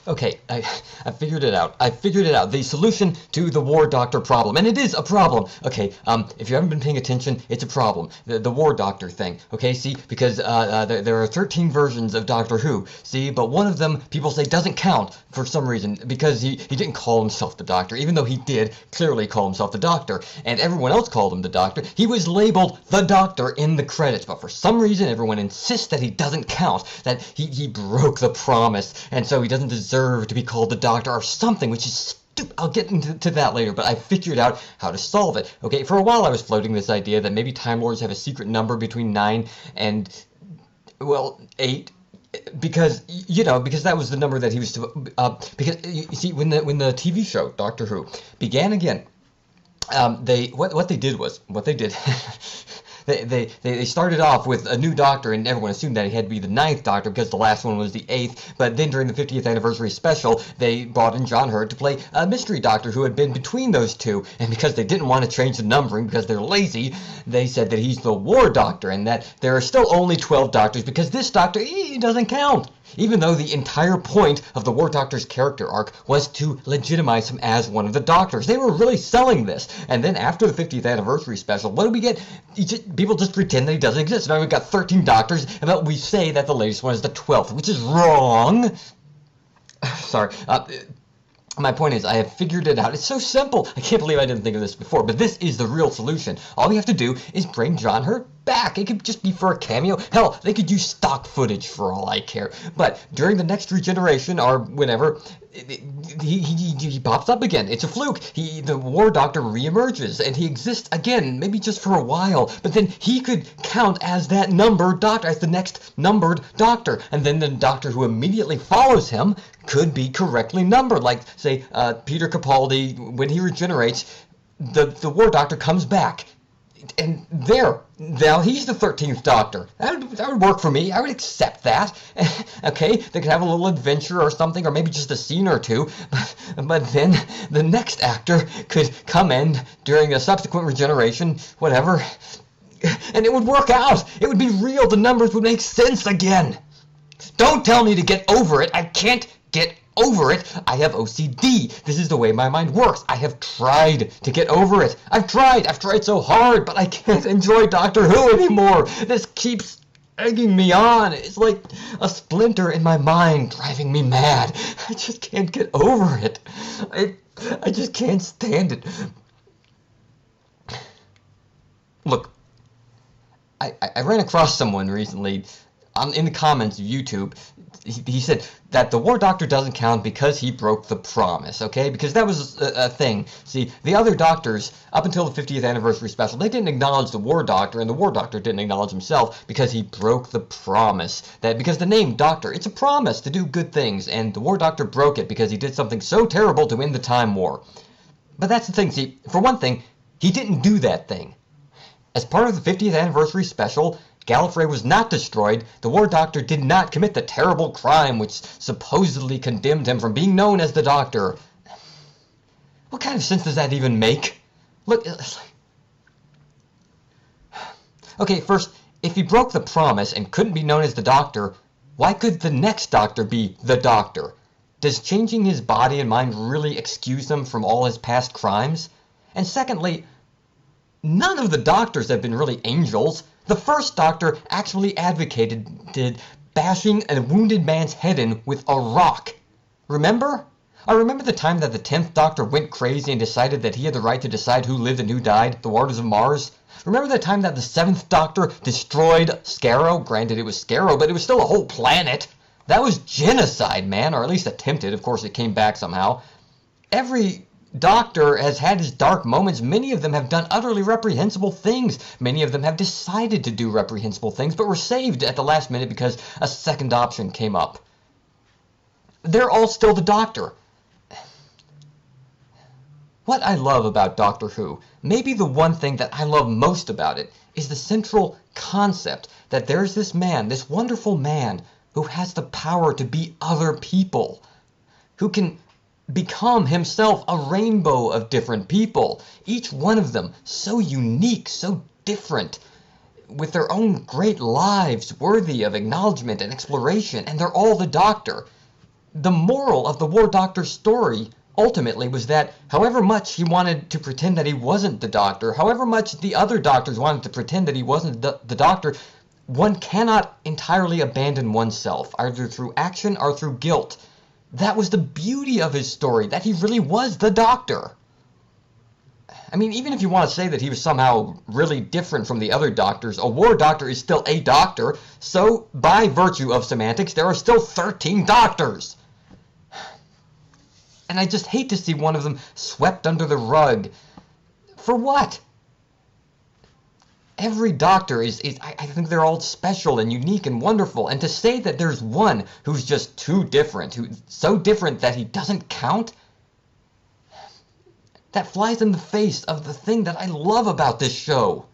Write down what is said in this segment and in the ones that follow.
Okay, I figured it out. I figured it out. The solution to the War Doctor problem. And it is a problem. Okay, if you haven't been paying attention, it's a problem. The War Doctor thing. Okay, see? Because there are 13 versions of Doctor Who. See? But one of them, people say, doesn't count for some reason. Because he didn't call himself the Doctor. Even though he did clearly call himself the Doctor. And everyone else called him the Doctor. He was labeled the Doctor in the credits. But for some reason, everyone insists that he doesn't count. That he broke the promise. And so he doesn't deserve to be called the Doctor or something, which is stupid. I'll get into that later, but I figured out how to solve it. Okay, for a while I was floating this idea that maybe Time Lords have a secret number between 9 and, well, 8. Because, you know, because that was the number that he was because, you see, when the TV show, Doctor Who, began again, what they did They started off with a new Doctor, and everyone assumed that he had to be the 9th Doctor because the last one was the 8th. But then during the 50th anniversary special, they brought in John Hurt to play a mystery Doctor who had been between those two. And because they didn't want to change the numbering because they're lazy, they said that he's the War Doctor and that there are still only 12 Doctors because this Doctor, he doesn't count. Even though the entire point of the War Doctor's character arc was to legitimize him as one of the Doctors. They were really selling this. And then after the 50th anniversary special, what do we get? People just pretend that he doesn't exist. Now we've got 13 Doctors, but we say that the latest one is the 12th, which is wrong. Sorry. My point is, I have figured it out. It's so simple. I can't believe I didn't think of this before, but this is the real solution. All we have to do is bring John Hurt back. It could just be for a cameo. Hell, they could use stock footage for all I care. But during the next regeneration, or whenever, he pops up again. It's a fluke. The War Doctor reemerges, and he exists again, maybe just for a while. But then he could count as that numbered Doctor, as the next numbered Doctor. And then the Doctor who immediately follows him could be correctly numbered. Like, say, Peter Capaldi, when he regenerates, the War Doctor comes back. And now he's the 13th Doctor. That would work for me. I would accept that. Okay, they could have a little adventure or something, or maybe just a scene or two. But then the next actor could come in during a subsequent regeneration, whatever, and it would work out. It would be real. The numbers would make sense again. Don't tell me to get over it. I can't get over it. I have OCD. This is the way my mind works. I have tried to get over it. I've tried so hard, but I can't enjoy Doctor Who anymore. This keeps egging me on. It's like a splinter in my mind driving me mad. I just can't get over it. I just can't stand it. Look, I ran across someone recently in the comments of YouTube. He said that the War Doctor doesn't count because he broke the promise, okay? Because that was a thing. See, the other Doctors, up until the 50th anniversary special, they didn't acknowledge the War Doctor, and the War Doctor didn't acknowledge himself because he broke the promise. Because the name Doctor, it's a promise to do good things, and the War Doctor broke it because he did something so terrible to end the Time War. But that's the thing, see, for one thing, he didn't do that thing. As part of the 50th anniversary special, Gallifrey was not destroyed. The War Doctor did not commit the terrible crime which supposedly condemned him from being known as the Doctor. What kind of sense does that even make? Look, okay, first, if he broke the promise and couldn't be known as the Doctor, why could the next Doctor be the Doctor? Does changing his body and mind really excuse him from all his past crimes? And secondly, none of the Doctors have been really angels. The first Doctor actually advocated bashing a wounded man's head in with a rock. Remember? I remember the time that the 10th Doctor went crazy and decided that he had the right to decide who lived and who died, the Waters of Mars? Remember the time that the 7th Doctor destroyed Scarrow? Granted, it was Scarrow, but it was still a whole planet. That was genocide, man, or at least attempted. Of course, it came back somehow. Every Doctor has had his dark moments. Many of them have done utterly reprehensible things. Many of them have decided to do reprehensible things, but were saved at the last minute because a second option came up. They're all still the Doctor. What I love about Doctor Who, maybe the one thing that I love most about it, is the central concept that there's this man, this wonderful man, who has the power to be other people, who can become himself a rainbow of different people, each one of them so unique, so different, with their own great lives worthy of acknowledgement and exploration, and they're all the Doctor. The moral of the War Doctor's story ultimately was that however much he wanted to pretend that he wasn't the Doctor, however much the other doctors wanted to pretend that he wasn't the Doctor, one cannot entirely abandon oneself, either through action or through guilt. That was the beauty of his story, that he really was the Doctor. I mean, even if you want to say that he was somehow really different from the other doctors, a War Doctor is still a doctor, so by virtue of semantics, there are still 13 doctors. And I just hate to see one of them swept under the rug. For what? Every doctor I think they're all special and unique and wonderful, and to say that there's one who's just too different, who's so different that he doesn't count, that flies in the face of the thing that I love about this show.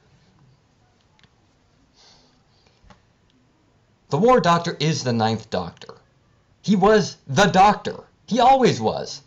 The War Doctor is the 9th Doctor. He was the Doctor. He always was.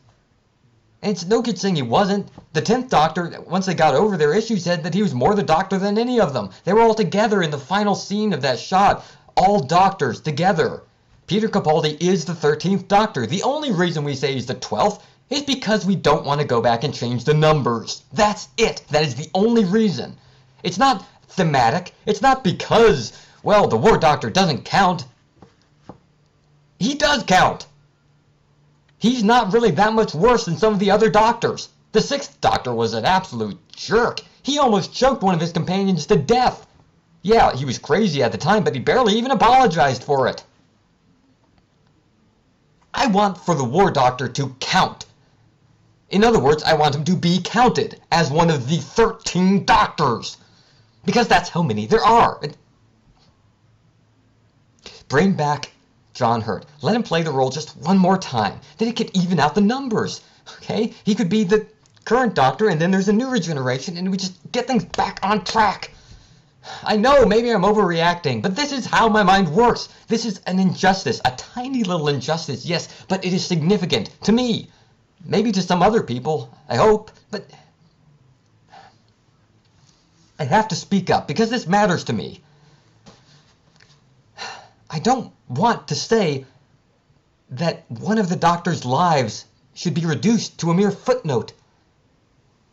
And it's no good saying he wasn't. The 10th Doctor, once they got over their issue, said that he was more the Doctor than any of them. They were all together in the final scene of that shot. All doctors together. Peter Capaldi is the 13th Doctor. The only reason we say he's the 12th is because we don't want to go back and change the numbers. That's it. That is the only reason. It's not thematic. It's not because, well, the War Doctor doesn't count. He does count. He's not really that much worse than some of the other doctors. The 6th Doctor was an absolute jerk. He almost choked one of his companions to death. Yeah, he was crazy at the time, but he barely even apologized for it. I want for the War Doctor to count. In other words, I want him to be counted as one of the 13 doctors. Because that's how many there are. Bring back John Hurt. Let him play the role just one more time. Then it could even out the numbers. Okay? He could be the current Doctor, and then there's a new regeneration, and we just get things back on track. I know, maybe I'm overreacting, but this is how my mind works. This is an injustice. A tiny little injustice, yes, but it is significant to me. Maybe to some other people, I hope, but I have to speak up because this matters to me. I don't want to say that one of the Doctor's lives should be reduced to a mere footnote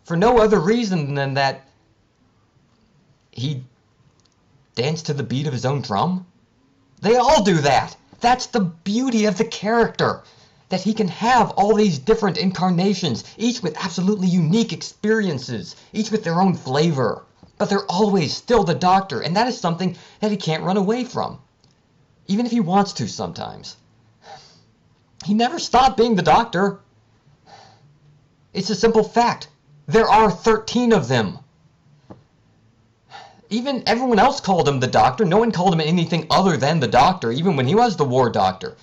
for no other reason than that he danced to the beat of his own drum. They all do that. That's the beauty of the character. That he can have all these different incarnations, each with absolutely unique experiences, each with their own flavor. But they're always still the Doctor, and that is something that he can't run away from. Even if he wants to sometimes. He never stopped being the Doctor. It's a simple fact. There are 13 of them. Even everyone else called him the Doctor. No one called him anything other than the Doctor, even when he was the War Doctor.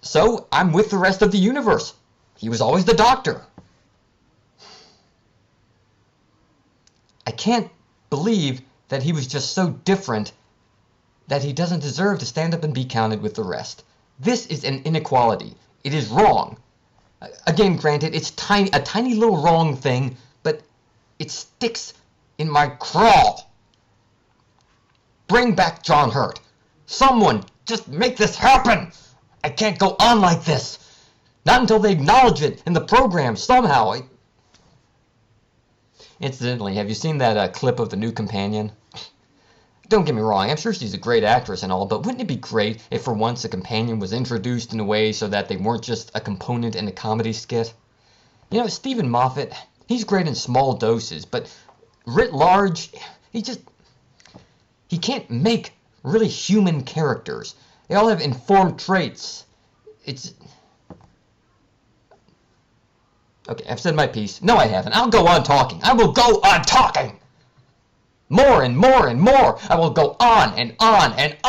So, I'm with the rest of the universe. He was always the Doctor. I can't believe that he was just so different that he doesn't deserve to stand up and be counted with the rest. This is an inequality. It is wrong. Again, granted, it's a tiny little wrong thing, but it sticks in my craw. Bring back John Hurt. Someone, just make this happen. I can't go on like this. Not until they acknowledge it in the program somehow. Incidentally, have you seen that clip of the new companion? Don't get me wrong, I'm sure she's a great actress and all, but wouldn't it be great if for once a companion was introduced in a way so that they weren't just a component in a comedy skit? You know, Stephen Moffat, he's great in small doses, but writ large, he can't make really human characters. They all have informed traits. Okay, I've said my piece. No, I haven't. I'll go on talking. I will go on talking! More and more and more! I will go on and on and on!